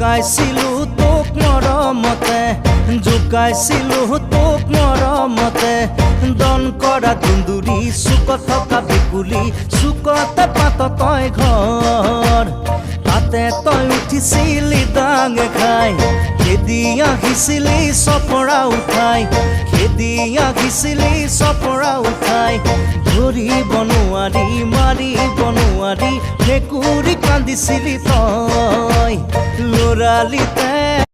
জোকাইছিলো তোক মৰমতে জোকাইছিলো তোক মৰমতে দন কৰা দুন্দুৰি চুকত থকা ভেকুলী চুকতে পাত তই ঘৰ তাতে তই উঠিছিলি ডাঙে খাই খেদি আহিছিলি চপৰা উঠাই খেদি আহিছিলি চপৰা উঠাই ধৰিব নোৱাৰি মাৰিব নোৱাৰি ভেকুৰী কান্দিছিলি তই লৰালিতে